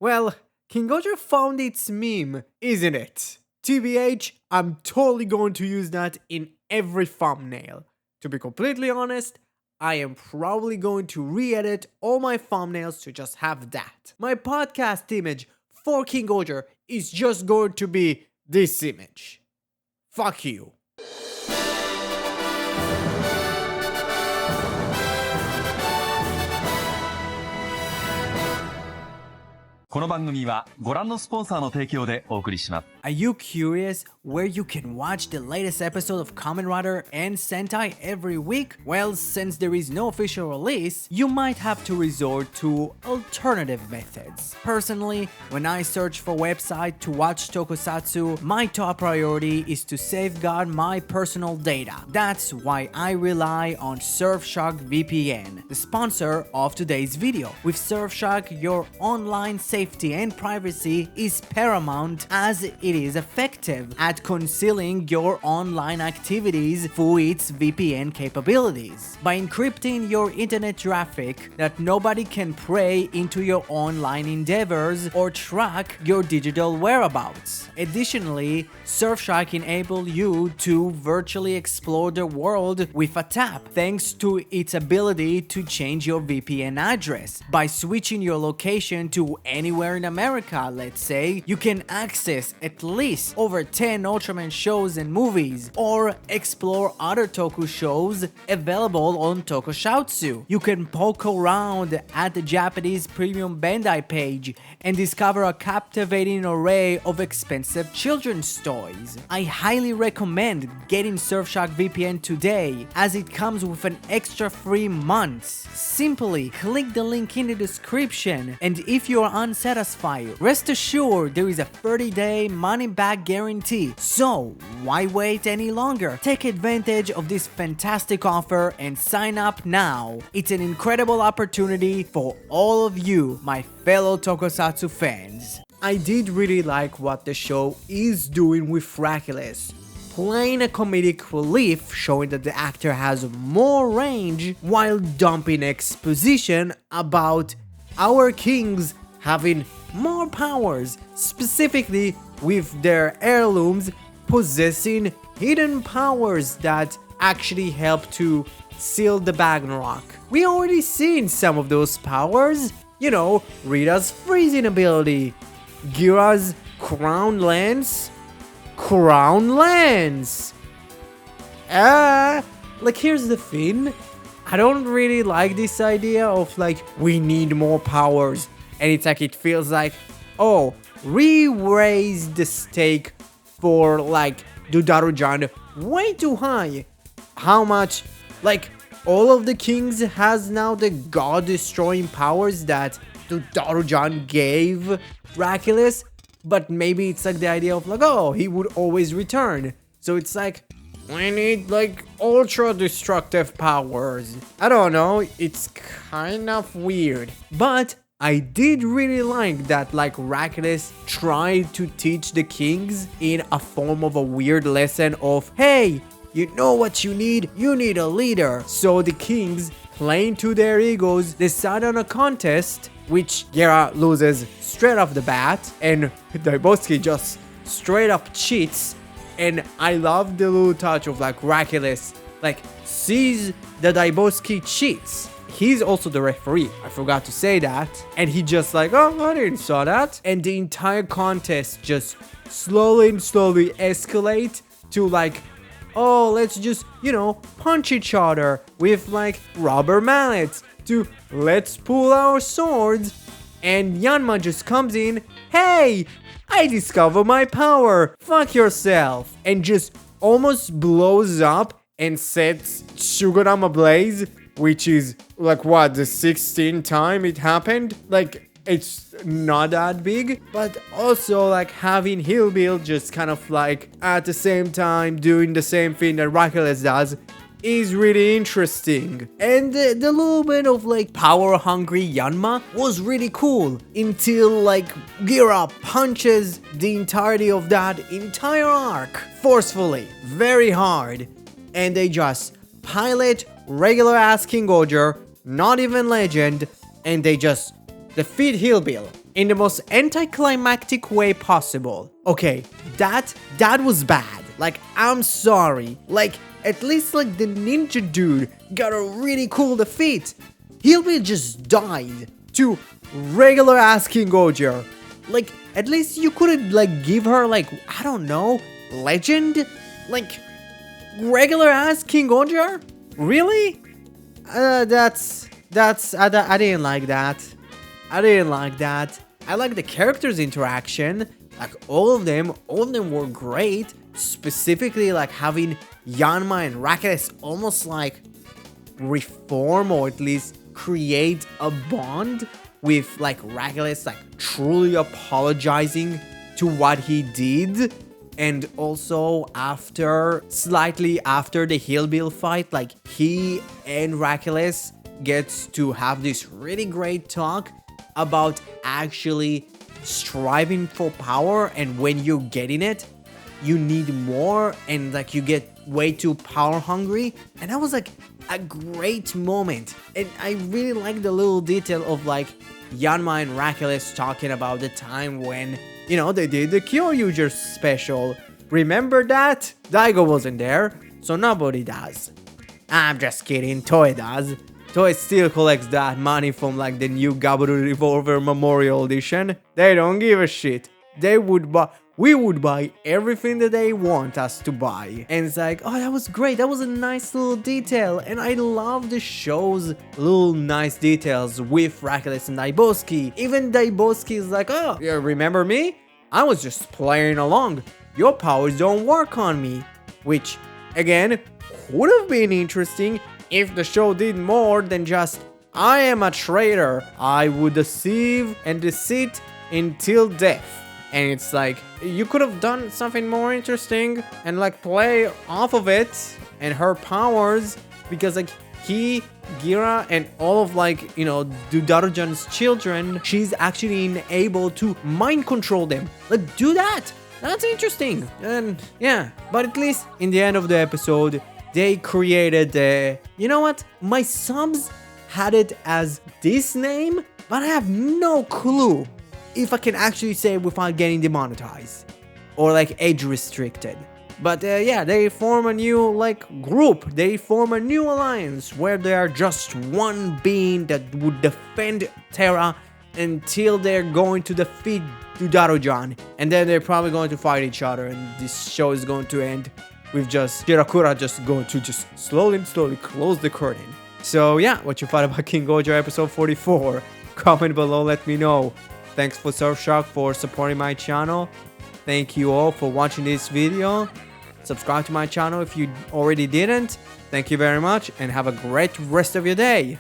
Well, King-Ohger found its meme, isn't it? TBH, I'm totally going to use that in every thumbnail. To be completely honest, I am probably going to re-edit all my thumbnails to just have that. My podcast image for King-Ohger is just going to be this image. Fuck you. この番組はご覧のスポンサーの提供でお送りします。 Are you curious where you can watch the latest episode of Kamen Rider and Sentai every week? Well, since there is no official release, you might have to resort to alternative methods. Personally, when I search for website to watch tokusatsu, my top priority is to safeguard my personal data. That's why I rely on Surfshark VPN, the sponsor of today's video. With Surfshark, your online safety and privacy is paramount as it is effective at concealing your online activities through its VPN capabilities. By encrypting your internet traffic that nobody can pry into your online endeavors or track your digital whereabouts. Additionally, Surfshark enables you to virtually explore the world with a tap thanks to its ability to change your VPN address. By switching your location to anywhere in America, let's say, you can access at least over 10 Ultraman shows and movies, or explore other toku shows available on Tokushoutsu. You can poke around at the Japanese premium Bandai page and discover a captivating array of expensive children's toys. I highly recommend getting Surfshark VPN today, as it comes with an extra 3 months. Simply click the link in the description, and if you are unsatisfied, rest assured there is a 30-day money-back guarantee. So why wait any longer? Take advantage of this fantastic offer and sign up now. It's an incredible opportunity for all of you, my fellow Tokusatsu fans. I did really like what the show is doing with Hercules. Playing a comedic relief, showing that the actor has more range, while dumping exposition about our kings having more powers, specifically with their heirlooms possessing hidden powers that actually help to seal the Ragnarok. We already seen some of those powers, you know, Rita's freezing ability, Gira's crown lance. Like, here's the thing, I don't really like this idea of like, we need more powers, and it's like, it feels like, oh, we raised the stake for like Darujan way too high. How much, like, all of the kings has now the god destroying powers that Darujan gave Hercules, but maybe it's like the idea of like, oh, he would always return. So it's like, we need like ultra destructive powers. I don't know, it's kind of weird. But I did really like that like Hercules tried to teach the kings in a form of a weird lesson of, hey, you know what you need? You need a leader. So the kings, playing to their egos, decide on a contest, which Gera loses straight off the bat, and Daiboski just straight up cheats. And I love the little touch of like Hercules like sees that Daiboski cheats. He's also the referee, I forgot to say that, and he just like, oh, I didn't saw that. And the entire contest just slowly escalate to like, oh, let's just, you know, punch each other with like rubber mallets, to let's pull our swords. And Yanma just comes in, hey, I discover my power, fuck yourself, and just almost blows up and sets Shugoram ablaze, which is like, what, the 16th time it happened? Like, it's not that big, but also like having Hillbill just kind of like at the same time doing the same thing that Hercules does is really interesting. And the little bit of like power hungry Yanma was really cool until like Gira punches the entirety of that entire arc forcefully, very hard, and they just pilot regular ass King-Ohger, not even legend, and they just defeat Hillbill. in the most anticlimactic way possible. Okay, that was bad. Like, I'm sorry. Like, at least like the ninja dude got a really cool defeat. Hillbill just died to regular ass King-Ohger. Like, at least you couldn't like give her like, I don't know, legend? Like, regular ass King-Ohger? Really? I didn't like that. I didn't like that. I like the characters' interaction. Like, all of them were great. Specifically, like, having Yanma and Rakles almost like reform or at least create a bond with like Rakles like truly apologizing to what he did. And also slightly after the Hillbill fight, like he and Rakles gets to have this really great talk about actually striving for power, and when you're getting it, you need more, and like you get way too power hungry. And that was like a great moment, and I really like the little detail of like Yanma and Rakles talking about the time when, you know, they did the King-Ohger special. Remember that? Daigo wasn't there, so nobody does. I'm just kidding, Toei does. Toei still collects that money from like the new Gabaru Revolver Memorial Edition. They don't give a shit. We would buy everything that they want us to buy. And it's like, oh, that was great. That was a nice little detail. And I love the show's little nice details with Rakles and Daiboski. Even Daiboski is like, oh, you remember me? I was just playing along. Your powers don't work on me. Which, again, would have been interesting if the show did more than just, I am a traitor. I would deceive and deceit until death. And it's like, you could have done something more interesting and like play off of it and her powers, because like he, Gira, and all of like, you know, Dudarujan's children, she's actually able to mind control them. Like, do that. That's interesting. And yeah, but at least in the end of the episode, they created you know what? My subs had it as this name, but I have no clue if I can actually say it without getting demonetized or like age restricted. But yeah, they form a new like group. They form a new alliance where they are just one being that would defend Terra until they're going to defeat Dudarujan. And then they're probably going to fight each other, and this show is going to end with just Shirakura just going to just slowly close the curtain. So yeah, what you thought about King-Ohger episode 44? Comment below, let me know. Thanks for Surfshark for supporting my channel. Thank you all for watching this video. Subscribe to my channel if you already didn't. Thank you very much, and have a great rest of your day.